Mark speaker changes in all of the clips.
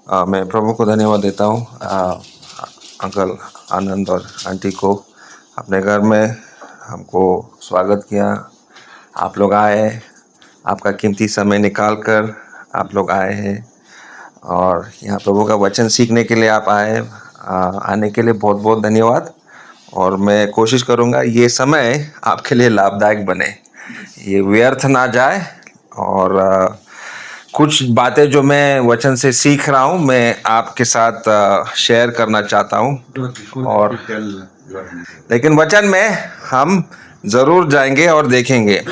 Speaker 1: मैं प्रभु को धन्यवाद देता हूँ अंकल आनंद और आंटी को अपने घर में हमको स्वागत किया। आप लोग आए, आपका कीमती समय निकाल कर आप लोग आए हैं और यहाँ प्रभु का वचन सीखने के लिए आप आए। आने के लिए बहुत बहुत धन्यवाद। और मैं कोशिश करूँगा ये समय आपके लिए लाभदायक बने, ये व्यर्थ ना जाए। और कुछ बातें जो मैं वचन से सीख रहा हूँ मैं आपके साथ शेयर करना चाहता हूँ। और लेकिन वचन में हम ज़रूर जाएंगे और देखेंगे।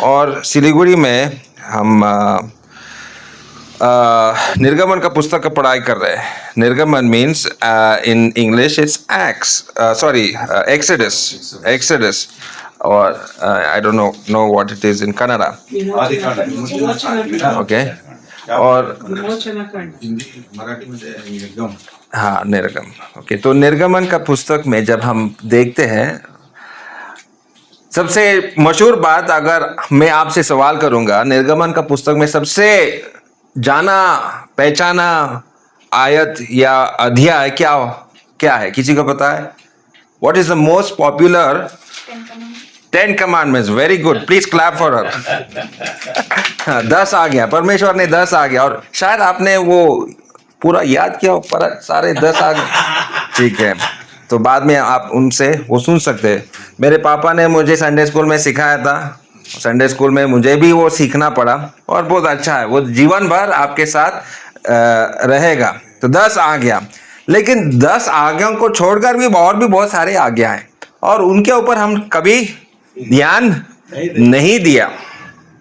Speaker 1: और सिलीगुड़ी में हम निर्गमन का पुस्तक का पढ़ाई कर रहे हैं। निर्गमन means in English it's exodus or I don't know what it is in Kannada. Okay. और हाँ, निर्गम। ओके, तो निर्गमन का पुस्तक में जब हम देखते हैं, सबसे मशहूर बात अगर मैं आपसे सवाल करूंगा, निर्गमन का पुस्तक में सबसे जाना पहचाना आयत या अध्याय क्या है? किसी को पता है? What is the most popular? 10 commandments. Very good. Please clap for her. 10 आ गया, परमेश्वर ने 10 आ गया। और शायद आपने वो पूरा याद किया पर सारे 10 आ गए। ठीक है, तो बाद में आप उनसे वो सुन सकते हैं। मेरे पापा ने मुझे संडे स्कूल में सिखाया था। संडे स्कूल में मुझे भी वो सीखना पड़ा और बहुत अच्छा है, वो जीवन भर आपके साथ रहेगा। तो 10 आ गया, लेकिन 10 आज्ञाओं को छोड़कर भी और भी बहुत सारे आज्ञा हैं और उनके ऊपर हम कभी ध्यान नहीं दिया।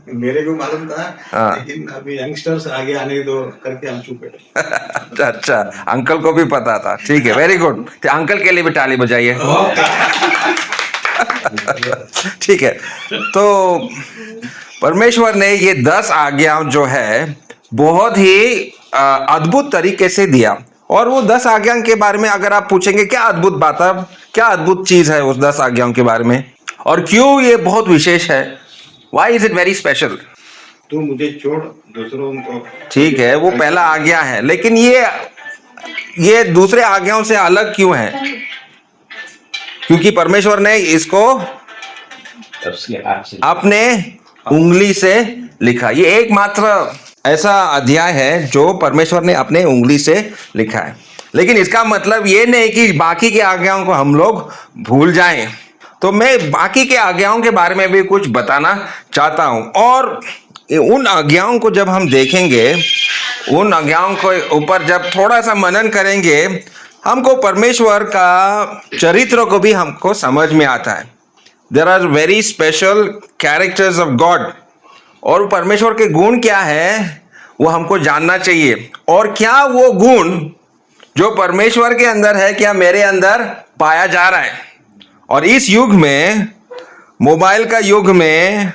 Speaker 2: मेरे को मालूम था, लेकिन अभी यंगस्टर्स आगे आने दो करके हम चुप बैठे।
Speaker 1: अच्छा, अंकल को भी पता था। ठीक है, वेरी गुड। अंकल के लिए भी ताली बजाइए। ठीक है, तो परमेश्वर ने ये 10 आज्ञाओं जो है बहुत ही अद्भुत तरीके से दिया। और वो 10 आज्ञाओं के बारे में अगर आप पूछेंगे क्या अद्भुत बात है, क्या अद्भुत चीज है उस 10 आज्ञाओं के बारे में और क्यों ये बहुत विशेष है, Why is it very special?
Speaker 2: तू मुझे छोड़ दूसरों को।
Speaker 1: ठीक है, वो पहला आज्ञा है, लेकिन ये दूसरे आज्ञाओं से अलग क्यों है? क्योंकि परमेश्वर ने इसको अपने उंगली से लिखा। ये एकमात्र ऐसा अध्याय है जो परमेश्वर ने अपने उंगली से लिखा है। लेकिन इसका मतलब ये नहीं कि बाकी के आज्ञाओं को हम लोग भूल जाएं। तो मैं बाकी के आज्ञाओं के बारे में भी कुछ बताना चाहता हूं। और उन आज्ञाओं को जब हम देखेंगे, उन आज्ञाओं के ऊपर जब थोड़ा सा मनन करेंगे, हमको परमेश्वर का चरित्र को भी हमको समझ में आता है। There are very special characters of God. और परमेश्वर के गुण क्या है वो हमको जानना चाहिए। और क्या वो गुण जो परमेश्वर के अंदर है क्या मेरे अंदर पाया जा रहा है? और इस युग में, मोबाइल का युग में,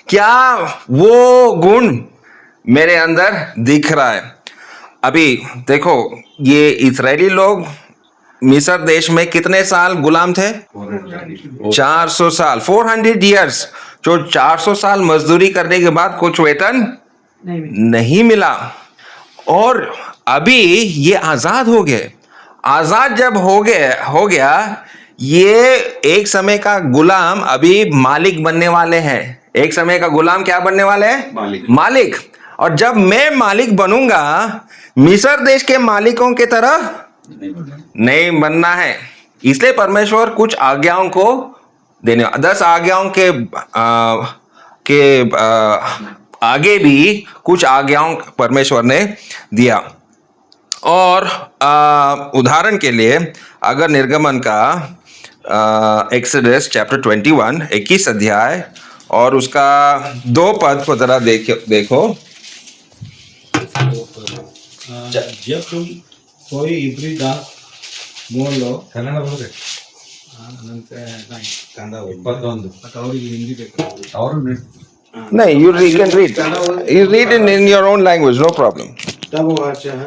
Speaker 1: क्या वो गुण मेरे अंदर दिख रहा है? अभी देखो, ये इस्राएली लोग मिस्र देश में कितने साल गुलाम थे? 400 साल, 400 ईयर्स। जो 400 साल मजदूरी करने के बाद कुछ वेतन नहीं मिला। और अभी ये आजाद हो गए। आजाद जब हो गया, ये एक समय का गुलाम अभी मालिक बनने वाले हैं। एक समय का गुलाम क्या बनने वाले हैं? मालिक। और जब मैं मालिक बनूंगा, मिस्र देश के मालिकों की तरह नहीं बनना है। इसलिए परमेश्वर कुछ आज्ञाओं को देने, 10 आज्ञाओं के आगे भी कुछ आज्ञाओं परमेश्वर ने दिया। और उदाहरण के लिए अगर निर्गमन का एक्सोडस चैप्टर 21 अध्याय और उसका 2 पद को जरा देखो।
Speaker 2: जब तुम कोई इब्री दास बोलो, कन्नड़ बोल रहे?
Speaker 1: नहीं, you can read. You read in your own language, no problem.
Speaker 2: तब वह 6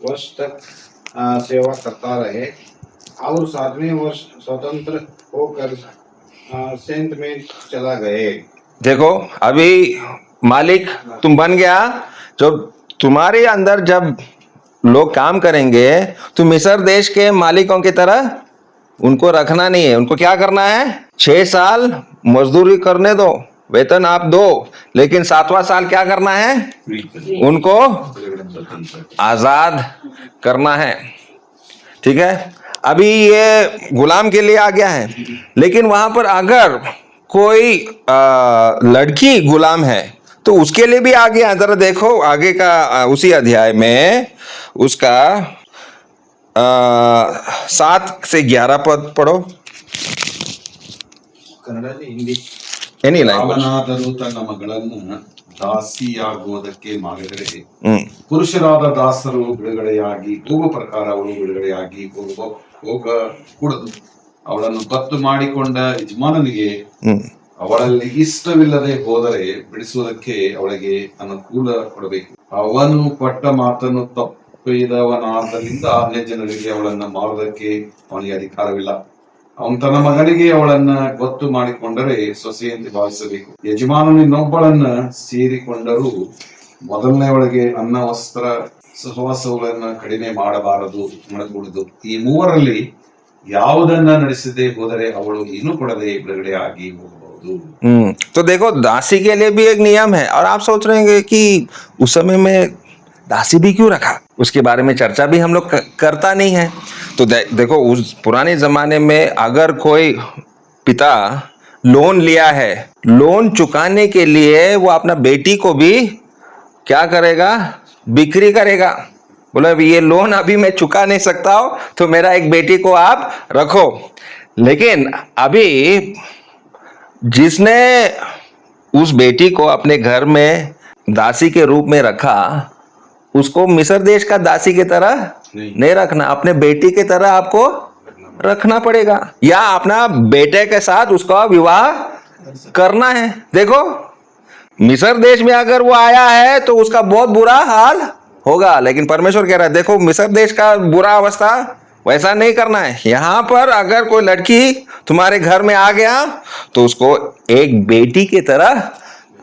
Speaker 2: वर्ष तक सेवा करता रहे और 7वें वर्ष स्वतंत्र होकर सेंट में चला गए।
Speaker 1: देखो, अभी मालिक तुम बन गया। जो तुम्हारे अंदर जब लोग काम करेंगे तो मिस्र देश के मालिकों की तरह उनको रखना नहीं है। उनको क्या करना है? 6 साल मजदूरी करने दो, वेतन आप दो, लेकिन 7वां साल क्या करना है? उनको आजाद करना है। ठीक है, अभी ये गुलाम के लिए आ गया है, लेकिन वहां पर अगर कोई लड़की गुलाम है तो उसके लिए भी आ गया। जरा देखो आगे का उसी अध्याय में उसका 7 से 11 पद पढ़ो।
Speaker 2: ಕನ್ನಡದಲ್ಲಿ ಹಿಂದಿ
Speaker 1: एनी लैंग्वेज।
Speaker 3: ಯಾವನಾದರೂ ತನ್ನ ಮಗಳನ್ನು ದಾಸಿಯಾಗುವುದಕ್ಕೆ ಮಾಡಿದರೆ ಪುರುಷರಾದ ದಾಸರು ಬಿಡುಗಡೆಯಾಗಿ ಹೋಗುವ ಪ್ರಕಾರ ಅವಳು ಬಿಡುಗಡೆಯಾಗಿ ಹೋಗಕೂಡದು. ಅವಳನ್ನು ಕತ್ತು ಮಾಡಿಕೊಂಡ ಯಜಮಾನನಿಗೆ ಅವಳಲ್ಲಿ ಇಷ್ಟವಿಲ್ಲದೆ ಹೋದರೆ ಬಿಡಿಸುವುದಕ್ಕೆ ಅವಳಿಗೆ ಅನುಕೂಲ ಕೊಡಬೇಕು. ಅವನು ಪಟ್ಟ ಮಾತನ್ನು ತಪ್ಪಿದವನಾದ್ದರಿಂದ ಅನ್ಯ ಜನರಿಗೆ ಅವಳನ್ನ ಮಾರುವುದಕ್ಕೆ ಅವನಿಗೆ ಅಧಿಕಾರವಿಲ್ಲ. ಅವನು ತನ್ನ ಮಗನಿಗೆ ಅವಳನ್ನ ಗೊತ್ತು ಮಾಡಿಕೊಂಡರೆ ಸೊಸೆಯಂತೆ ಭಾವಿಸಬೇಕು. ಯಜಮಾನನು ಇನ್ನೊಬ್ಬಳನ್ನ ಸೇರಿಕೊಂಡರೂ ಮೊದಲನೆಯವಳಿಗೆ ಅನ್ನ ವಸ್ತ್ರ ಸಹವಾಸಗಳನ್ನ ಕಡಿಮೆ ಮಾಡಕೂಡದು. ಈ ಮೂವರಲ್ಲಿ ಯಾವುದನ್ನ ನಡೆಸದೆ ಹೋದರೆ ಅವಳು ಏನು ಕೊಡದೆ ಬಿಡುಗಡೆ ಆಗಿ ಹೋಗಬಹುದು.
Speaker 1: तो देखो दासी के लिए भी एक नियम है, और आप सोच रहे हैं कि उस समय में दासी भी क्यों रखा, उसके बारे में चर्चा भी हम लोग करता नहीं है। तो देखो उस पुराने जमाने में अगर कोई पिता लोन लिया है, लोन चुकाने के लिए वो अपना बेटी को भी क्या करेगा? बिक्री करेगा। बोला ये लोन अभी मैं चुका नहीं सकता हूं तो मेरा एक बेटी को आप रखो। लेकिन अभी जिसने उस बेटी को अपने घर में दासी के रूप में रखा, उसको मिस्र देश का दासी की तरह नहीं रखना, अपने बेटी की तरह आपको रखना पड़ेगा, या अपना बेटे के साथ उसका विवाह करना है। देखो मिस्र देश में अगर वो आया है तो उसका बहुत बुरा हाल होगा, लेकिन परमेश्वर कह रहा है देखो मिस्र देश का बुरा अवस्था वैसा नहीं करना है। यहां पर अगर कोई लड़की तुम्हारे घर में आ गया तो उसको एक बेटी की तरह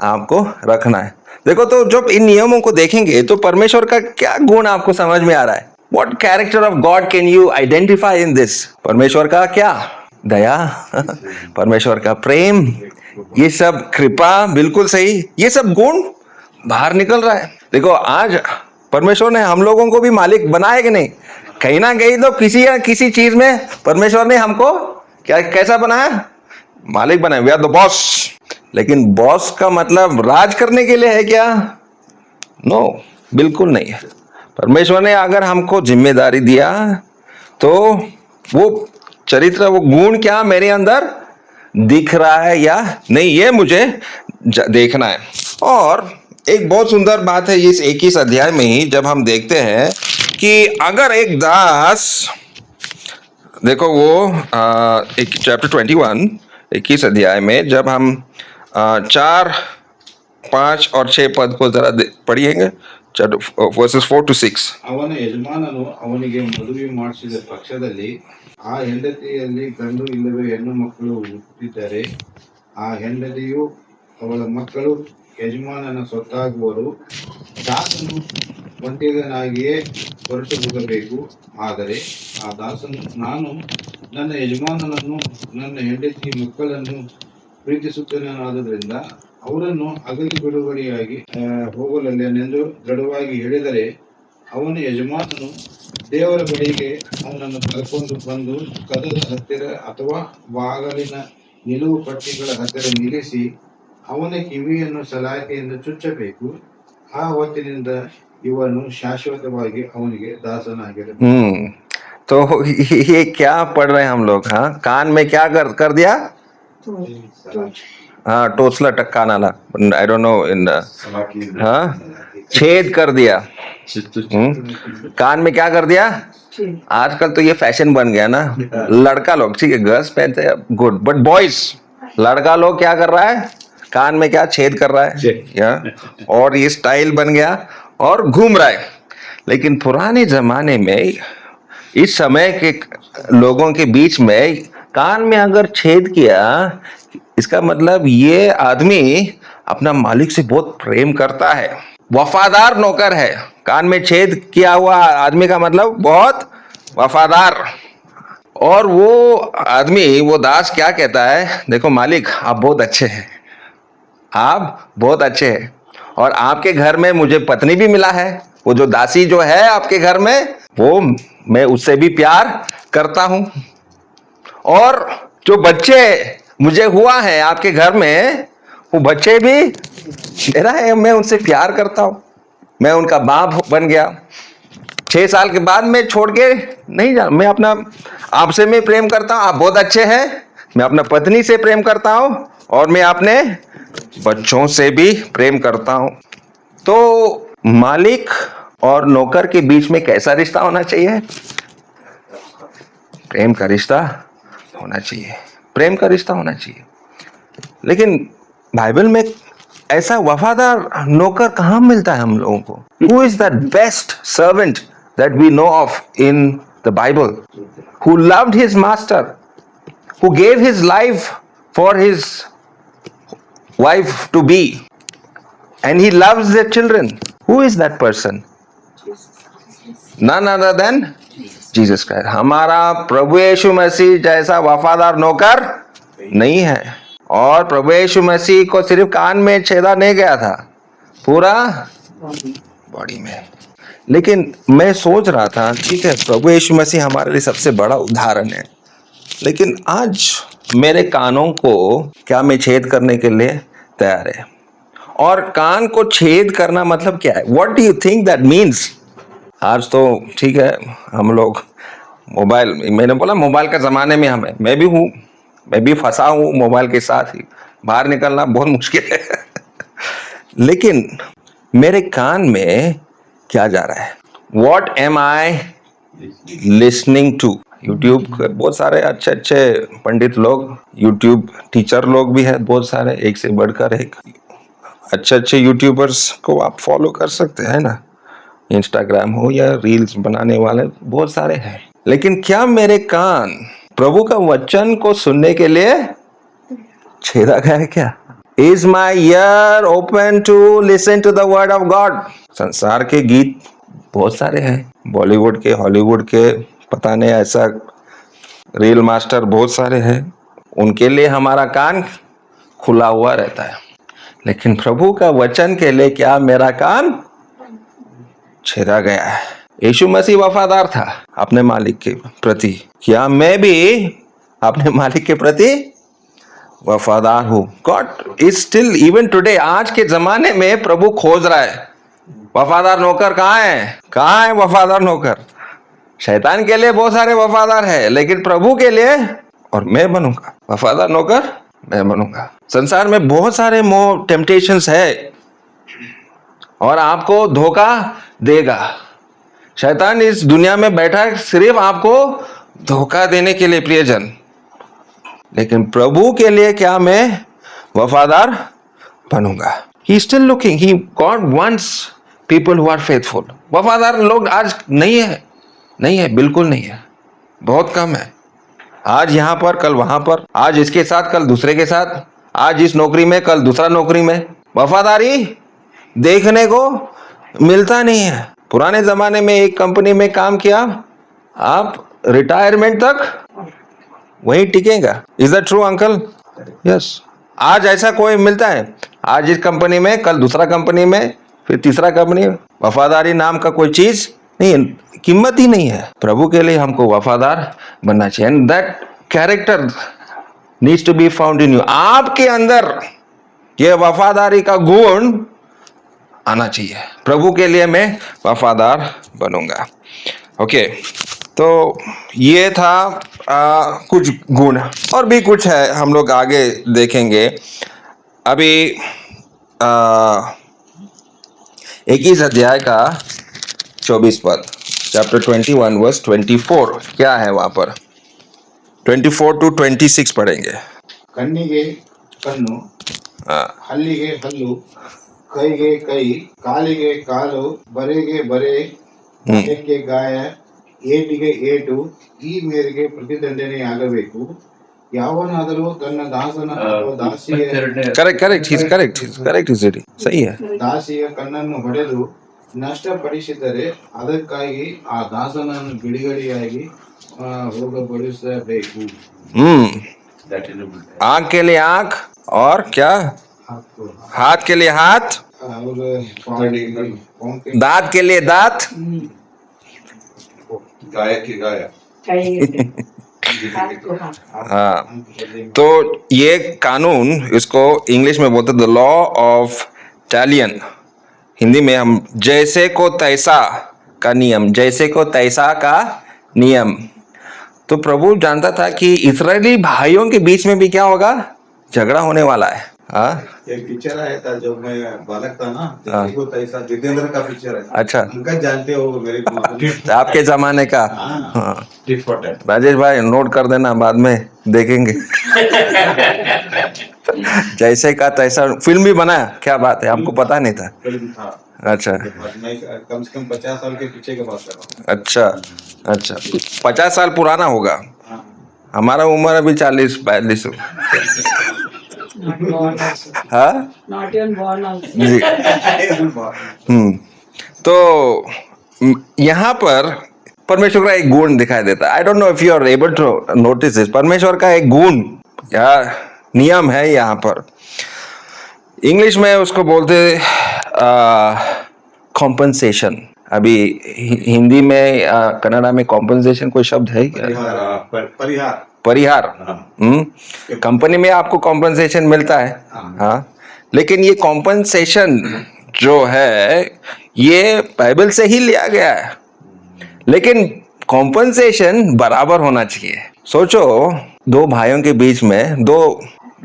Speaker 1: आपको रखना है। देखो तो जब इन नियमों को देखेंगे तो परमेश्वर का क्या गुण आपको समझ में आ रहा है? What character of God can you identify in this? परमेश्वर का क्या? दया, परमेश्वर का प्रेम, ये सब कृपा, बिल्कुल सही, ये सब गुण बाहर निकल रहा है। देखो आज परमेश्वर ने हम लोगों को भी मालिक बनाया कि नहीं? कहीं ना कहीं तो किसी या किसी चीज में परमेश्वर ने हमको क्या कैसा बनाया? मालिक बनाया। We are the boss. लेकिन बॉस का मतलब राज करने के लिए है क्या? नो, बिल्कुल नहीं है। परमेश्वर ने अगर हमको जिम्मेदारी दिया तो वो चरित्र, वो गुण क्या मेरे अंदर दिख रहा है या नहीं, ये मुझे देखना है। और एक बहुत सुंदर बात है इस 21 अध्याय में ही, जब हम देखते हैं कि अगर एक दास, देखो वो चैप्टर 21 21 अध्याय में जब हम 4, 5 और 6 पद को जरा पढ़िएंगे, verses 4 to 6.
Speaker 2: ಅವನ ಯಜಮಾನನು ಅವನಿಗೆ ಮದುವೆ ಮಾಡಿಸಿದ ಪಕ್ಷದಲ್ಲಿ ಆ ಹೆಂಡತಿಯಲ್ಲಿ ಗಂಡು ಇಲ್ಲವೇ ಹೆಣ್ಣು ಮಕ್ಕಳು ಹುಟ್ಟಿದ್ದರೆ ಆ ಹೆಂಡತಿಯು ಅವಳ ಮಕ್ಕಳು ಯಜಮಾನನ ಸೊತ್ತಾಗುವರು. ದಾಸನು ಒಂಟಿಗನಾಗಿಯೇ ಹೊರಟು ಹೋಗಬೇಕು. ಆದರೆ ಆ ದಾಸನು ನಾನು ನನ್ನ ಯಜಮಾನನನ್ನು ನನ್ನ ಹೆಂಡತಿ ಮಕ್ಕಳನ್ನು ಪ್ರೀತಿಸುತ್ತೇನಾದ್ದರಿಂದ ಅವರನ್ನು ಅಗಲಿ ಬಿಡುಗಡೆಯಾಗಿ ಹೋಗಲೆಂದು ದೃಢವಾಗಿ ಹೇಳಿದರೆ ಅವನ ಯಜಮಾನನು ದೇವರ ಬಳಿಗೆ ಅವನನ್ನು ಕರ್ಕೊಂಡು ಬಂದು ಕದದ ಹತ್ತಿರ ಅಥವಾ ಬಾಗಲಿನ ನಿಲುವು ಪಟ್ಟಿಗಳ ಹತ್ತಿರ ನಿಲ್ಲಿಸಿ ಅವನ ಕಿವಿಯನ್ನು ಸಲಾಕೆಯಿಂದ ಚುಚ್ಚಬೇಕು. ಆ ಹೊತ್ತಿನಿಂದ ಇವನು ಶಾಶ್ವತವಾಗಿ ಅವನಿಗೆ ದಾಸನಾಗಿರಬೇಕು.
Speaker 1: तो ये क्या पढ़ रहे हैं हम लोग? हाँ, कान में क्या कर दिया? हाँ, टोसला टक्का नाला, आई डोंट नो इन, हाँ, छेद कर दिया। कान में क्या कर दिया? आजकल तो ये फैशन बन गया ना, लड़का लोग, ठीक है गर्ल्स पहनते हैं गुड, बट बॉयज, लड़का लोग क्या कर रहा है? कान में क्या छेद कर रहा है या, और ये स्टाइल बन गया और घूम रहा है। लेकिन पुराने जमाने में इस समय के लोगों के बीच में कान में अगर छेद किया, इसका मतलब ये आदमी अपना मालिक से बहुत प्रेम करता है। वफादार नौकर है। कान में छेद किया हुआ आदमी का मतलब बहुत वफादार। और वो आदमी, वो दास क्या कहता है, देखो मालिक आप बहुत अच्छे हैं, आप बहुत अच्छे हैं, और आपके घर में मुझे पत्नी भी मिला है। वो जो दासी जो है आपके घर में, वो मैं उससे भी प्यार करता हूं, और जो बच्चे मुझे हुआ है आपके घर में, वो बच्चे भी मेरा है, मैं उनसे प्यार करता हूं, मैं उनका बाप बन गया। 6 साल के बाद मैं छोड़ के नहीं जा, मैं अपना आपसे मैं प्रेम करता हूं, आप बहुत अच्छे हैं, मैं अपना पत्नी से प्रेम करता हूं, और मैं अपने बच्चों से भी प्रेम करता हूं। तो मालिक और नौकर के बीच में कैसा रिश्ता होना चाहिए? प्रेम का रिश्ता होना चाहिए, प्रेम का रिश्ता होना चाहिए। लेकिन बाइबल में ऐसा वफादार नौकर कहां मिलता है हम लोगों को? Who is that best servant that we know of in the Bible, who loved his master, who gave his life for his wife to be, and he loves their children? Who is that person? None other than Jesus Christ. हमारा प्रभु यीशु मसीह जैसा वफादार नौकर नहीं है। और प्रभु यीशु मसीह को सिर्फ कान में छेदा नहीं गया था, पूरा बॉडी में। लेकिन मैं सोच रहा था, ठीक है प्रभु यीशु मसीह हमारे लिए सबसे बड़ा उदाहरण है, लेकिन आज मेरे कानों को क्या मैं छेद करने के लिए तैयार है? और कान को छेद करना मतलब क्या है? What do you think that means? आज तो ठीक है हम लोग मोबाइल, मैंने बोला मोबाइल का ज़माने में हमें, मैं भी हूँ, मैं भी फंसा हूँ मोबाइल के साथ ही, बाहर निकलना बहुत मुश्किल है। लेकिन मेरे कान में क्या जा रहा है? What am I listening to? YouTube बहुत सारे अच्छे अच्छे पंडित लोग, यूट्यूब टीचर लोग भी हैं बहुत सारे, एक से बढ़कर एक। अच्छे अच्छे यूट्यूबर्स को आप फॉलो कर सकते हैं ना, इंस्टाग्राम हो या रील्स बनाने वाले बहुत सारे हैं। लेकिन क्या मेरे कान प्रभु का वचन को सुनने के लिए छेदा गया है क्या? Is my ear open to listen to the word of God? संसार के गीत बहुत सारे हैं, बॉलीवुड के, हॉलीवुड के, पता नहीं ऐसा रील मास्टर बहुत सारे हैं, उनके लिए हमारा कान खुला हुआ रहता है। लेकिन प्रभु का वचन के लिए क्या मेरा कान छेदा गया है? यीशु मसीह वफादार था अपने मालिक के प्रति, क्या मैं भी अपने मालिक के प्रति वफादार हूं? God is still even today, आज के जमाने में प्रभु खोज रहा है वफादार नौकर। कहाँ है, कहाँ है वफादार नौकर? शैतान के लिए बहुत सारे वफादार है, लेकिन प्रभु के लिए, और मैं बनूंगा वफादार नौकर, मैं बनूंगा। संसार में बहुत सारे मोह, टेम्पटेशंस है, और आपको धोखा देगा। शैतान इस दुनिया में बैठा है सिर्फ आपको धोखा देने के लिए, प्रियजन। लेकिन प्रभु के लिए क्या मैं वफादार बनूंगा? He still looking, he God wants people who are faithful. वफादार लोग आज नहीं है, नहीं है, बिल्कुल नहीं है, बहुत कम है। आज यहाँ पर कल वहां पर, आज इसके साथ कल दूसरे के साथ, आज इस नौकरी में कल दूसरा नौकरी में। वफादारी देखने को मिलता नहीं है। पुराने जमाने में एक कंपनी में काम किया, आप रिटायरमेंट तक वहीं टिकेगा। Is that true uncle? Yes. आज ऐसा कोई मिलता है? आज इस कंपनी में कल दूसरा कंपनी में, फिर तीसरा कंपनी। वफादारी नाम का कोई चीज नहीं, कीमत ही नहीं है। प्रभु के लिए हमको वफादार बनना चाहिए, and that character needs to be found in you. आपके अंदर ये वफादारी का गुण आना चाहिए। प्रभु के लिए मैं वफादार बनूंगा। ओके, तो ये था कुछ गुण, और भी कुछ है, हम लोग आगे देखेंगे। अभी 21 अध्याय का 24 पद, चैप्टर 21 वर्स 24, क्या है वहां पर? 24 to 26 पढ़ेंगे।
Speaker 2: ಕಣ್ಣಿಗೆ ಕಣ್ಣು, ಹಲ್ಲಿಗೆ ಹಲ್ಲು, ಕೈಗೆ ಕೈ, ಕಾಲಿಗೆ ಕಾಲು, ಬರೆಗೆ ಬರೆ, ಗಾಯಕ್ಕೆ ಗಾಯ, ಏಟಿಗೆ ಏಟು, ಈ ಮೇರೆಗೆ ಪ್ರತಿದಂಡನೆಯಾಗಬೇಕು. ಯಾವನಾದರೂ ತನ್ನ ದಾಸನ ಅಥವಾ ದಾಸಿಯ
Speaker 1: करेक्ट सही है
Speaker 2: ದಾಸಿಯ ಕಣ್ಣನ್ನು ಹೊಡೆದು ನಷ್ಟಪಡಿಸಿದರೆ ಅದಕ್ಕಾಗಿ ಆ ದಾಸನನ್ನು ಬಿಡುಗಡೆಯಾಗಿ ಹೋಗಗೊಳಿಸಬೇಕು.
Speaker 1: आंख के लिए आंख और क्या हाथ के लिए हाथ दांत के लिए दांत
Speaker 3: गाय की गाय
Speaker 1: हाँ तो ये कानून इसको इंग्लिश में बोलते द लॉ ऑफ टैलियन हिंदी में हम जैसे को तैसा का नियम जैसे को तैसा का नियम तो प्रभु जानता था कि इस्राएली भाइयों के बीच में भी क्या होगा झगड़ा होने वाला है हाँ
Speaker 2: एक पिक्चर आया था जब मैं बालक था ना जैसे को तैसा जितेंद्र का पिक्चर है
Speaker 1: अच्छा
Speaker 2: अंकल जानते हो मेरे
Speaker 1: आपके जमाने का हाँ राजेश भाई नोट कर देना बाद में देखेंगे जैसे का तैसा फिल्म भी बना क्या बात है हमको पता नहीं था
Speaker 2: फिल्म था
Speaker 1: अच्छा
Speaker 2: मैं कम से कम 50 साल के पीछे के बात कर रहा हूँ.
Speaker 1: अच्छा 50 साल पुराना होगा हमारा उम्र अभी 40-42 हाँ
Speaker 4: Not even born also.
Speaker 1: जी तो यहाँ पर परमेश्वर का एक गुण दिखाई देता है I don't know if you are able to notice this परमेश्वर का एक गुण या नियम है यहाँ पर इंग्लिश में उसको बोलते कॉम्पनसेशन अभी हिंदी में कन्नड़ा में कॉम्पनसेशन कोई शब्द है क्या परिहार कंपनी में आपको कॉम्पनसेशन मिलता है हाँ लेकिन ये कॉम्पनसेशन जो है ये बाइबल से ही लिया गया है लेकिन कॉम्पनसेशन बराबर होना चाहिए सोचो दो भाइयों के बीच में दो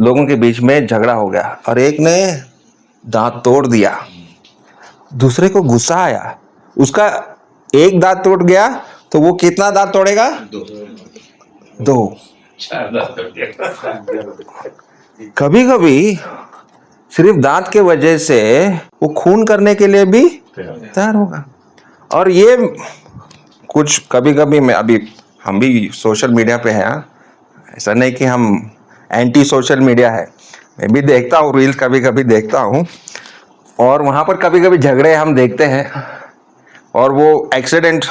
Speaker 1: लोगों के बीच में झगड़ा हो गया और एक ने दांत तोड़ दिया दूसरे को गुस्सा आया उसका एक दांत टूट गया तो वो कितना दांत तोड़ेगा दो कभी कभी सिर्फ दांत के वजह से वो खून करने के लिए भी तैयार होगा और ये कुछ कभी कभी मैं अभी हम भी सोशल मीडिया पे हैं ऐसा नहीं कि हम एंटी सोशल मीडिया है मैं भी देखता हूँ रील्स कभी कभी देखता हूँ और वहाँ पर कभी कभी झगड़े हम देखते हैं और वो एक्सीडेंट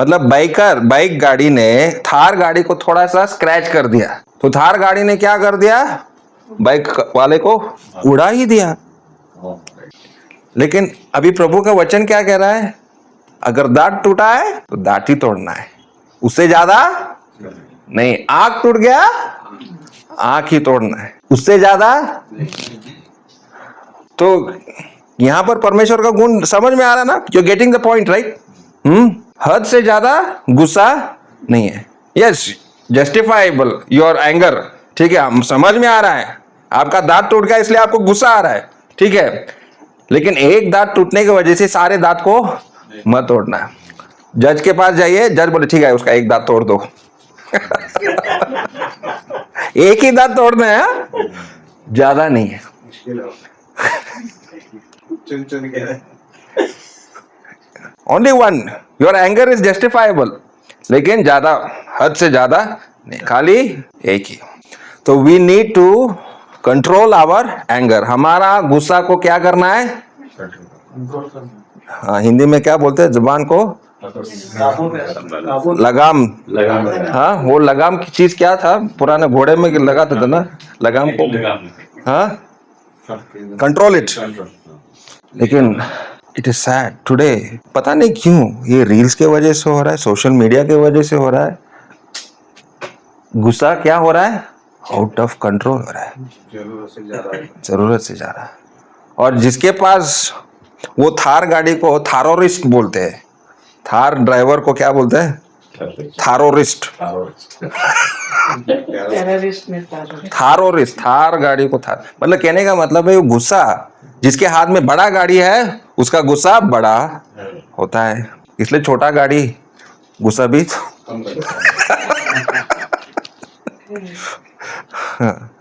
Speaker 1: मतलब बाइक गाड़ी ने थार गाड़ी को थोड़ा सा स्क्रैच कर दिया तो थार गाड़ी ने क्या कर दिया बाइक वाले को उड़ा ही दिया लेकिन अभी प्रभु का वचन क्या कह रहा है अगर दांत टूटा है तो दांत ही तोड़ना है उससे ज्यादा नहीं आंख टूट गया आंख ही तोड़ना है उससे ज्यादा तो यहां पर परमेश्वर का गुण समझ में आ रहा ना you getting the point right हद से ज्यादा गुस्सा नहीं है यस जस्टिफाइबल योर एंगर ठीक है हम समझ में आ रहा है आपका दांत टूट गया इसलिए आपको गुस्सा आ रहा है ठीक है लेकिन एक दांत टूटने की वजह से सारे दांत को मत तोड़ना जज के पास जाइए जज बोले ठीक है उसका एक दांत तोड़ दो एक ही दांत तोड़ना है ज्यादा नहीं है
Speaker 2: चुन के
Speaker 1: only one your anger is justifiable लेकिन ज्यादा हद से ज्यादा नहीं खाली एक ही तो we need to control our anger हमारा गुस्सा को क्या करना है हाँ हिंदी में क्या बोलते हैं जुबान को लगाम हाँ वो लगाम की चीज क्या था पुराने घोड़े में लगाता था ना लगाम को हाँ कंट्रोल इट लेकिन इट इज सैड टुडे पता नहीं क्यों ये रील्स के वजह से हो रहा है सोशल मीडिया के वजह से हो रहा है गुस्सा क्या हो रहा है आउट ऑफ कंट्रोल हो रहा है जरूरत से ज्यादा और जिसके पास वो थार गाड़ी को थारोरिस्ट बोलते हैं थार ड्राइवर को क्या बोलते हैं थारोरिस्ट
Speaker 4: टेररिस्ट में
Speaker 1: थारोरिस्ट थार गाड़ी को थार मतलब कहने का मतलब है वो गुस्सा जिसके हाथ में बड़ा गाड़ी है उसका गुस्सा बड़ा होता है इसलिए छोटा गाड़ी गुस्सा भी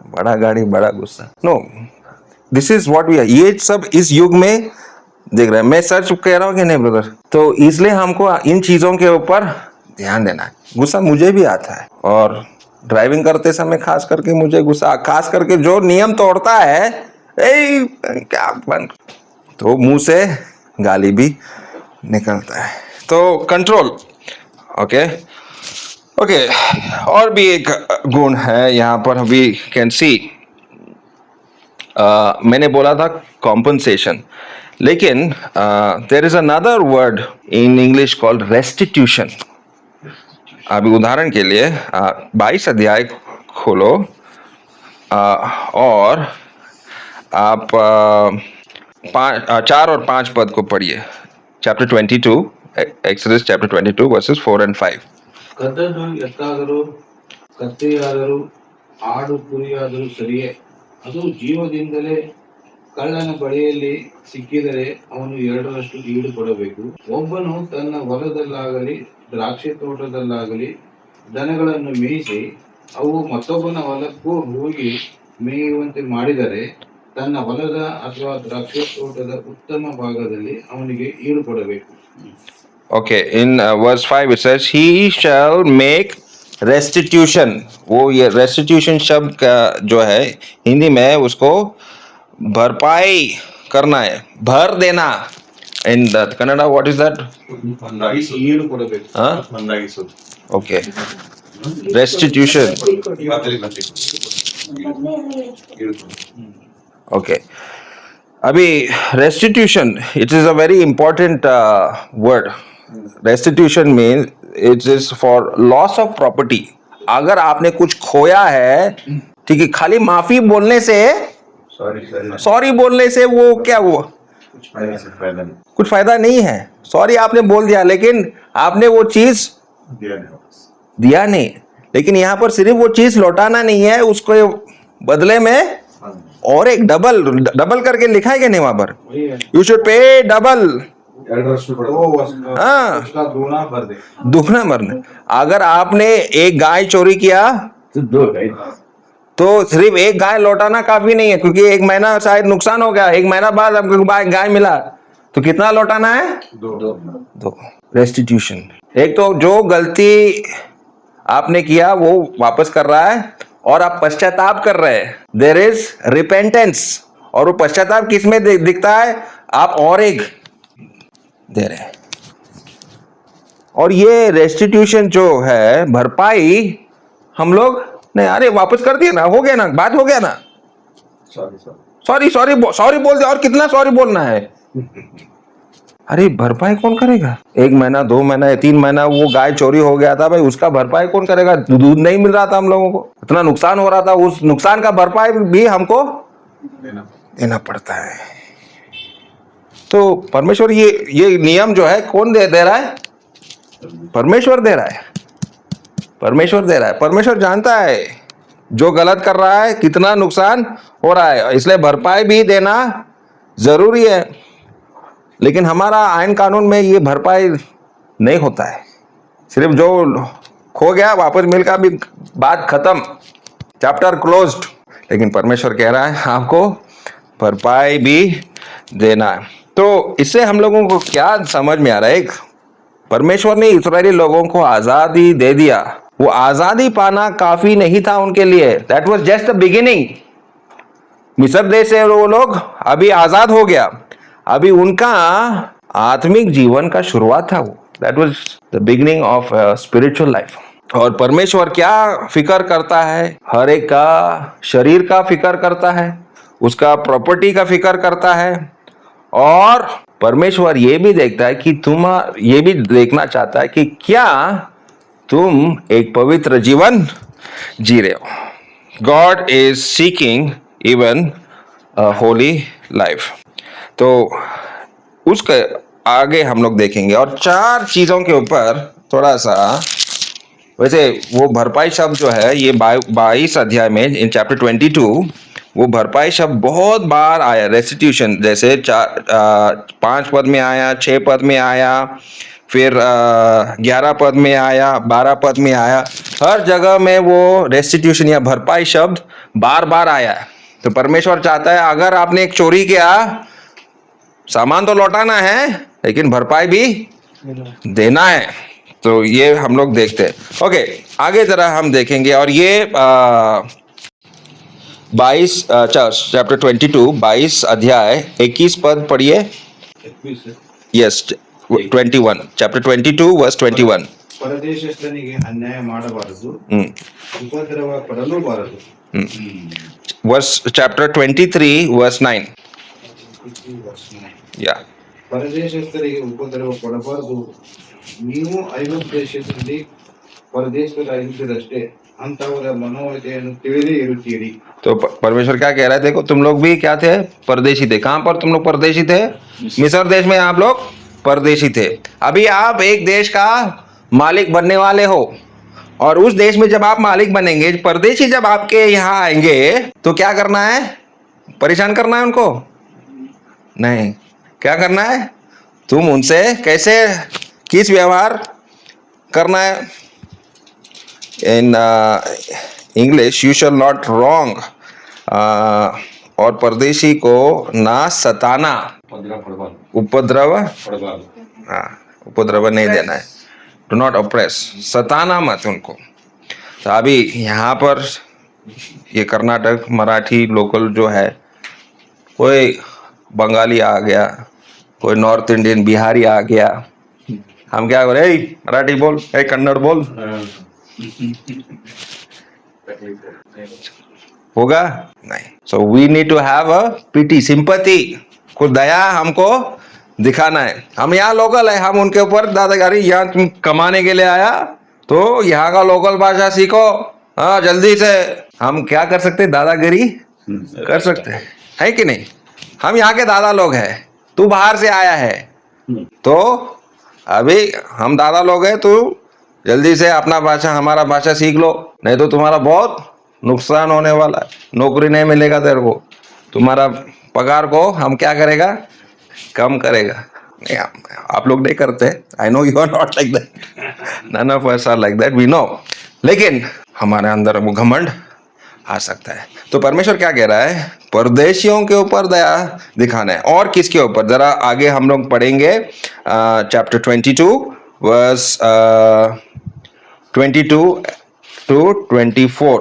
Speaker 1: बड़ा गाड़ी बड़ा गुस्सा no this is what we are ये सब इस युग में देख रहे हैं मैं सच कह रहा हूँ कि नहीं ब्रदर तो इसलिए हमको इन चीजों के ऊपर ध्यान देना है गुस्सा मुझे भी आता है और ड्राइविंग करते समय खास करके मुझे गुस्सा, खास करके जो नियम तोड़ता है, क्या बन, तो मुंह से गाली भी निकलता है। तो कंट्रोल, ओके ओके। और भी एक गुण है यहाँ पर, वी कैन सी, मैंने बोला था कॉम्पनसेशन, लेकिन there is another word in English called restitution. अभी उदाहरण के लिए 22 अध्याय खोलो और आप 4 और 5 पद को पढ़िए। Chapter 22, exodus chapter 22 versus 4 and 5।
Speaker 2: ಕದ್ದದ್ದು ಎತ್ತಾದರೂ ಕತ್ತೆಯಾದರೂ ಆಡು ಕುರಿಯಾದರೂ ಸರಿಯೇ, ಅದು ಜೀವದಿಂದಲೇ ಕಳ್ಳನ ಬಳಿಯಲ್ಲಿ ಸಿಕ್ಕಿದರೆ ಅವನು 2ರಷ್ಟು ಈಡು ಕೊಡಬೇಕು. ಒಬ್ಬನು ತನ್ನ ಹೊಲದಲ್ಲಾಗಲಿ ದ್ರಾಕ್ಷಿ ತೋಟದಲ್ಲಾಗಲಿ ದನಗಳನ್ನು ಮೇಯಿಸಿ ಅವು ಮತ್ತೊಬ್ಬನ ಹೊಲಕ್ಕೂ ಹೋಗಿ ಮೇಯುವಂತೆ ಮಾಡಿದರೆ ತನ್ನ ಹೊಲದ ಅಥವಾ ದ್ರಾಕ್ಷಿ ತೋಟದ ಉತ್ತಮ ಭಾಗದಲ್ಲಿ ಅವನಿಗೆ ಈಡು ಕೊಡಬೇಕು.
Speaker 1: Okay, in verse 5 it says he shall make restitution। वो ये restitution शब्द का जो है हिंदी में उसको भरपाई करना है, भर देना। In the Kannada what is that?
Speaker 3: ಒಂದಾಗಿಸೋದು.
Speaker 2: ಈಡು ಕೊಡಬೇಕು.
Speaker 1: हाँ,
Speaker 3: ಒಂದಾಗಿಸೋದು.
Speaker 1: okay, restitution, okay। अभी restitution, it is a very important word। restitution means it is for loss of property। अगर आपने कुछ खोया है, ठीक है, खाली माफी बोलने से, सॉरी बोलने से वो क्या हुआ, कुछ फायदा नहीं है। सॉरी आपने बोल दिया लेकिन आपने वो चीज दिया नहीं। लेकिन यहाँ पर सिर्फ वो चीज लौटाना नहीं है, उसको बदले में और एक डबल करके लिखा है कि नहीं वहां पर, यू शुड पे डबल।
Speaker 3: 2रಷ್ಟು
Speaker 2: वो
Speaker 1: हाँ,
Speaker 2: उसका दूना भर दे।
Speaker 1: दुखना मरना। अगर आपने एक गाय चोरी किया तो सिर्फ एक गाय लौटाना काफी नहीं है, क्योंकि 1 महीना शायद नुकसान हो गया, 1 महीना बाद आपको गाय मिला, तो कितना लौटाना है? 2 रेस्टिट्यूशन। एक तो जो गलती आपने किया वो वापस कर रहा है और आप पश्चाताप कर रहे हैं, देयर इज रिपेंटेंस। और वो पश्चाताप किस में दिखता है? आप और एक दे रहे हैं। और ये रेस्टिट्यूशन जो है, भरपाई, हम लोग नहीं, अरे वापस कर दिया ना, हो गया ना, बात हो गया ना, सॉरी बोल दे, और कितना सॉरी बोलना है? अरे भरपाई कौन करेगा? 1 महीना 2 महीना 3 महीना वो गाय चोरी हो गया था भाई, उसका भरपाई कौन करेगा? दूध नहीं मिल रहा था हम लोगों को, इतना नुकसान हो रहा था, उस नुकसान का भरपाई भी हमको देना पड़ता है। तो परमेश्वर ये नियम जो है कौन दे रहा है? परमेश्वर दे रहा है, परमेश्वर दे रहा है। परमेश्वर जानता है जो गलत कर रहा है कितना नुकसान हो रहा है, इसलिए भरपाई भी देना जरूरी है। लेकिन हमारा आयन कानून में ये भरपाई नहीं होता है, सिर्फ जो खो गया वापस मिल का भी बात खत्म, चैप्टर क्लोज्ड। लेकिन परमेश्वर कह रहा है आपको भरपाई भी देना है। तो इससे हम लोगों को क्या समझ में आ रहा है? एक, परमेश्वर ने इस्राएली लोगों को आजादी दे दिया, वो आजादी पाना काफी नहीं था उनके लिए, that was just the beginning. मिस्र देश से वो लोग अभी आजाद हो गया, अभी उनका आत्मिक जीवन का शुरुआत था वो, that was the beginning of spiritual life. और परमेश्वर क्या फिक्र करता है? हर एक का शरीर का फिक्र करता है, उसका प्रॉपर्टी का फिक्र करता है, और परमेश्वर ये भी देखता है कि ये भी देखना चाहता है कि क्या तुम एक पवित्र जीवन जी रहे हो। God is seeking even a Holi life. तो उसके आगे हम लोग देखेंगे, और 4 चीजों के ऊपर थोड़ा सा, वैसे वो भरपाई शब्द जो है ये 22 अध्याय में इन चैप्टर 22 वो भरपाई शब्द बहुत बार आया। रेस्टिट्यूशन जैसे 5 पद में आया, 6 पद में आया, फिर 11 पद में आया, 12 पद में आया, हर जगह में वो रेस्टिट्यूशन या भरपाई शब्द बार बार आया है। तो परमेश्वर चाहता है अगर आपने एक चोरी किया, सामान तो लौटाना है लेकिन भरपाई भी देना है। तो ये हम लोग देखते हैं। ओके, आगे जरा हम देखेंगे। और ये 22 चैप्टर 22 22 अध्याय 21 पद पढ़िए।
Speaker 2: 21 है।
Speaker 1: Yes, 21 chapter 22 verse 21।
Speaker 2: ಪರದೇಶಸ್ಥನಿಗೆ ಅನ್ಯಾಯ ಮಾಡಬಾರದು,
Speaker 1: हम्म,
Speaker 2: ಉಪದ್ರವ ಪಡಲೂಬಾರದು.
Speaker 1: Verse chapter 23 verse 9। या
Speaker 2: ಪರದೇಶಸ್ಥರಿಗೆ ಉಪದ್ರವ ಕೊಡಬಾರದು. ನೀವು ಐಗುಪ್ತ ದೇಶದಲ್ಲಿ ಪರದೇಶದಲ್ಲಿದ್ದರಷ್ಟೇ ಅಂತವರ ಮನೋವ್ಯತೆಯನ್ನು ತಿಳಿದೇ ಇರುತ್ತೀರಿ.
Speaker 1: तो परमेश्वर क्या कह रहा है? देखो, तुम लोग भी क्या थे? परदेशी थे। कहां पर तुम लोग परदेशी थे? मिस्र देश में आप लोग परदेशी थे। अभी आप एक देश का मालिक बनने वाले हो, और उस देश में जब आप मालिक बनेंगे, परदेशी जब आपके यहाँ आएंगे तो क्या करना है? परेशान करना है उनको? नहीं। क्या करना है? तुम उनसे कैसे, किस व्यवहार करना है? In English, you shall not wrong, और परदेशी को ना सताना, उपद्रव, हाँ, उपद्रव नहीं देना है, डू नॉट ऑप्रेस, सताना मत उनको। तो अभी यहाँ पर ये कर्नाटक मराठी लोकल जो है, कोई बंगाली आ गया, कोई नॉर्थ इंडियन बिहारी आ गया, हम क्या बोले? "ए, मराठी बोल, ए, कन्नड़ बोल", होगा नहीं। So we need to have a pity, sympathy, को दया हमको दिखाना है। हम यहाँ लोकल है, हम उनके ऊपर दादागिरी, यहाँ तुम कमाने के लिए आया तो यहाँ का लोकल भाषा सीखो, हाँ जल्दी से। हम क्या कर सकते हैं? दादागिरी कर सकते हैं, है कि नहीं? हम यहाँ के दादा लोग हैं, तू बाहर से आया है, तो अभी हम दादा लोग हैं, तू जल्दी से अपना भाषा, हमारा भाषा सीख लो, नहीं तो तुम्हारा बहुत नुकसान होने वाला है। नौकरी नहीं मिलेगा तेरे को, तुम्हारा पगार को हम क्या करेगा? कम करेगा। नहीं, आप लोग नहीं करते, I know you are not like that, none of us are like that, we know. लेकिन हमारे अंदर वो घमंड आ सकता है। तो परमेश्वर क्या कह रहा है? परदेशियों के ऊपर दया दिखाना है। और किसके ऊपर? जरा आगे हम लोग पढ़ेंगे, चैप्टर 22 वर्स 22 to 24।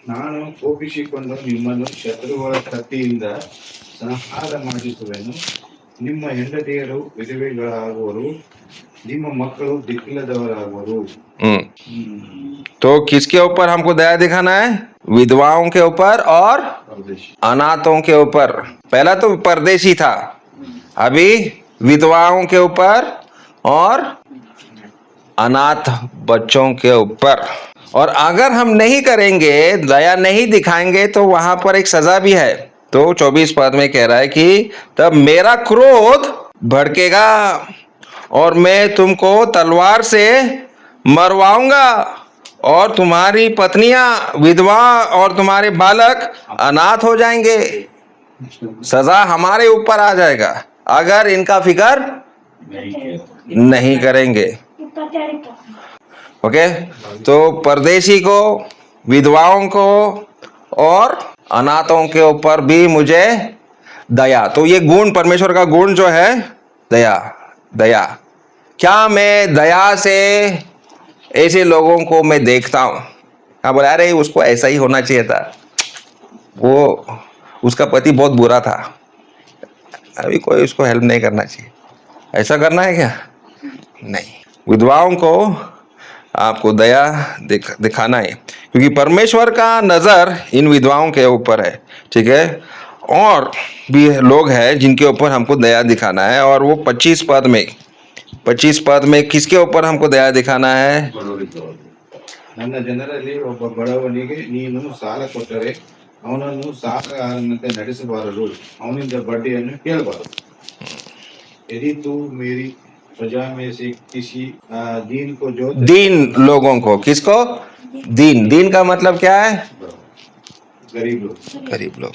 Speaker 2: ನಾನು ಕೋಪಿಸಿಕೊಂಡು ನಿಮ್ಮನ್ನು ಶತ್ರುಗಳ ಕತ್ತಿಯಿಂದ ಸಂಹಾರ ಮಾಡಿಸುವೆನು. ನಿಮ್ಮ ಹೆಂಡತಿಯರು ವಿಧವೆಗಳಾಗುವರು, ನಿಮ್ಮ ಮಕ್ಕಳು ದಿಕ್ಕಿಲ್ಲದವರಾಗುವರು.
Speaker 1: तो किसके ऊपर हमको दया दिखाना है? विधवाओं के ऊपर और अनाथों के ऊपर। पहला तो परदेशी था, अभी विधवाओं के ऊपर और अनाथ बच्चों के ऊपर। और अगर हम नहीं करेंगे, दया नहीं दिखाएंगे, तो वहां पर एक सजा भी है। तो 24 पद में कह रहा है कि तब मेरा क्रोध भड़केगा और मैं तुमको तलवार से मरवाऊंगा, और तुम्हारी पत्नियां विधवा और तुम्हारे बालक अनाथ हो जाएंगे। सजा हमारे ऊपर आ जाएगा अगर इनका फिक्र नहीं करेंगे। ओके, तो परदेशी को, विधवाओं को और अनाथों के ऊपर भी मुझे दया। तो ये गुण, परमेश्वर का गुण जो है दया। दया क्या, मैं दया से ऐसे लोगों को मैं देखता हूं, हाँ बोला, अरे उसको ऐसा ही होना चाहिए था, वो उसका पति बहुत बुरा था, अभी कोई उसको हेल्प नहीं करना चाहिए, ऐसा करना है क्या? नहीं। विधवाओं को आपको दया दिखाना है, क्योंकि परमेश्वर का नजर इन विधवाओं के ऊपर है, ठीक है। और भी लोग हैं जिनके ऊपर हमको दया दिखाना है, और वो 25 पद में किसके ऊपर हमको दया दिखाना है?
Speaker 2: ನನ್ನ ಜನರಲ್ಲಿ ಒಬ್ಬ ಬಡವನಿಗೆ ನೀನು ಸಾಲ ಕೊಟ್ಟರೆ ಅವನನ್ನು ಸಾಲಗಾರನಂತೆ ನಡೆಸಬಾರದು, ಅವನಿಂದ ಬಡ್ಡಿಯನ್ನು ಕೇಳಬಾರದು. यदि तू मेरी प्रजा में से किसी दीन को जो,
Speaker 1: दीन लोगों को, किसको? दीन। दीन का मतलब क्या है?
Speaker 2: गरीब लोग।
Speaker 1: गरीब लोग।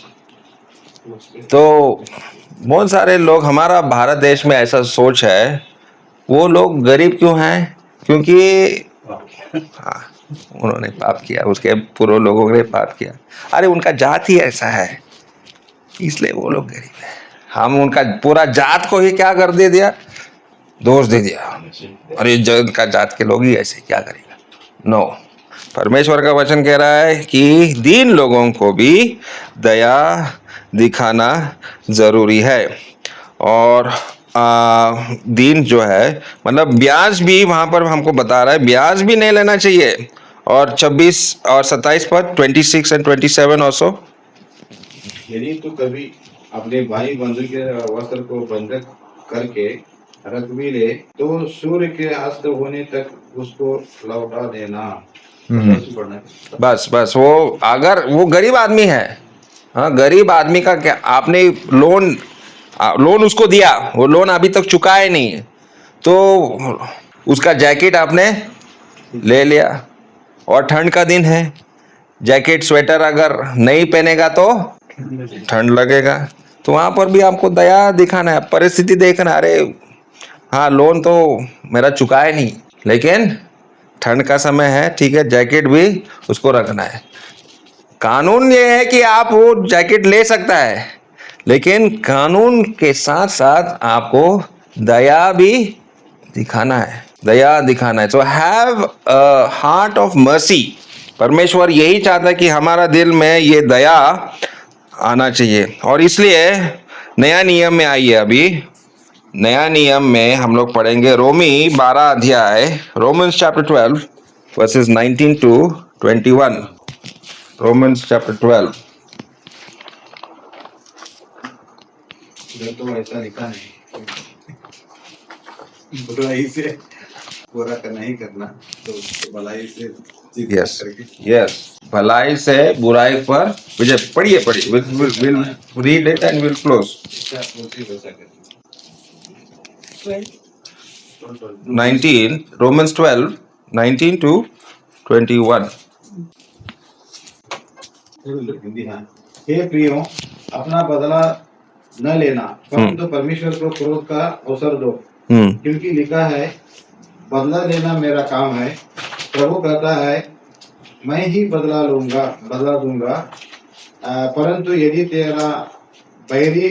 Speaker 1: तो बहुत सारे लोग, हमारा भारत देश में ऐसा सोच है, वो लोग गरीब क्यों हैं? क्योंकि हाँ, उन्होंने पाप किया, उसके पूर्व लोगों ने पाप किया, अरे उनका जात ही ऐसा है, इसलिए वो लोग गरीब है। हम उनका पूरा जात को ही क्या कर दे दिया? दोष दे दिया, अरे जग का जात के लोग ही ऐसे, क्या करेगा। नो, परमेश्वर का वचन कह रहा है कि दीन लोगों को भी दया दिखाना जरूरी है। और दीन जो है मतलब ब्याज भी वहां पर हमको बता रहा है, ब्याज भी नहीं लेना चाहिए। और 26 और 27 पर 26 एंड 27 ऑल्सो,
Speaker 2: यदि तू कभी अपने भाई बंधु के वस्त्र को बंधक करके रख भी ले तो सूर्य के अस्त होने तक उसको लौटा देना। पढ़ना है।
Speaker 1: बस बस वो अगर वो गरीब आदमी है, हाँ गरीब आदमी का क्या, आपने लोन उसको दिया, वो लोन अभी तक चुकाया नहीं है, तो उसका जैकेट आपने ले लिया, और ठंड का दिन है, जैकेट स्वेटर अगर नहीं पहनेगा तो ठंड लगेगा। तो वहां पर भी आपको दया दिखाना है, परिस्थिति देखना, अरे हाँ लोन तो मेरा चुकाया नहीं, लेकिन ठंड का समय है, ठीक है जैकेट भी उसको रखना है। कानून ये है कि आप वो जैकेट ले सकता है, लेकिन कानून के साथ साथ आपको दया भी दिखाना है, दया दिखाना है। So have a heart of mercy. परमेश्वर यही चाहता है कि हमारा दिल में ये दया आना चाहिए। और इसलिए नया नियम में आइए, अभी नया नियम में हम लोग पढ़ेंगे रोमी 12 अध्याय, Romans chapter 12 versus 19 to 21। Romans chapter 12।
Speaker 2: इधर तो ऐसा लिखा नहीं, बुराई से बुरा करना ही करना, तो उसको भलाई से जीत
Speaker 1: यस
Speaker 2: करके।
Speaker 1: यस, भलाई से बुराई पर विजय। पढ़िए पढ़िए, will read it and will close.
Speaker 2: इसका उसी वैसा करना।
Speaker 1: 19, Romans 12, 19 to 21।
Speaker 2: हिंदी हाँ। हे प्रियो, अपना बदला न लेना, परंतु परमेश्वर को क्रोध का अवसर दो, क्योंकि लिखा है बदला लेना मेरा काम है, प्रभु कहता है मैं ही बदला दूंगा। परंतु यदि तेरा बैरी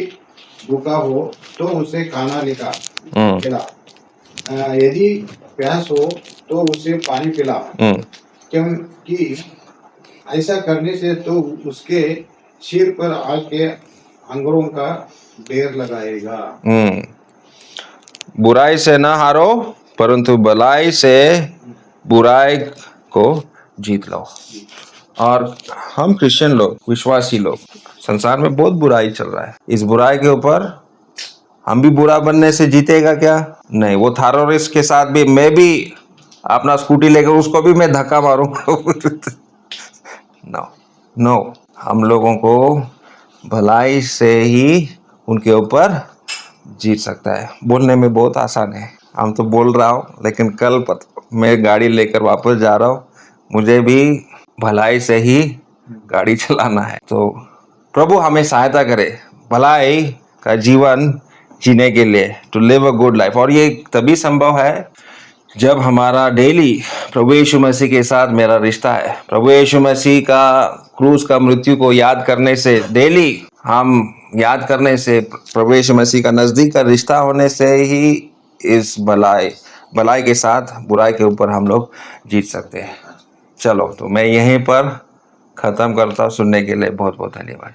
Speaker 2: भूखा हो तो उसे खाना खिला, यदि प्यास हो तो उसे पानी पिला, क्योंकि ऐसा करने से तो उसके सिर पर आग के अंगारों का ढेर लगाएगा।
Speaker 1: बुराई से ना हारो, परंतु भलाई से बुराई को जीत लो। और हम क्रिश्चियन लोग, विश्वासी लोग, संसार में बहुत बुराई चल रहा है, इस बुराई के ऊपर हम भी बुरा बनने से जीतेगा क्या? नहीं। वो थेरोरिस्ट के साथ भी मैं भी अपना स्कूटी लेकर उसको भी मैं धक्का मारूंगा। नो नो, हम लोगों को भलाई से ही उनके ऊपर जीत सकता है। बोलने में बहुत आसान है, हम तो बोल रहा हूँ, लेकिन कल मैं गाड़ी लेकर वापस जा रहा हूँ, मुझे भी भलाई से ही गाड़ी चलाना है। तो प्रभु हमें सहायता करे भलाई का जीवन जीने के लिए, to live a good life. और ये तभी संभव है जब हमारा डेली प्रभु यीशु मसीह के साथ मेरा रिश्ता है। प्रभु यीशु मसीह का क्रूस का मृत्यु को याद करने से, डेली हम याद करने से, प्रभु यीशु मसीह का नज़दीक का रिश्ता होने से ही इस भलाई के साथ बुराई के ऊपर हम लोग जीत सकते हैं। चलो, तो मैं यहीं पर ख़त्म करता हूँ। सुनने के लिए बहुत बहुत धन्यवाद।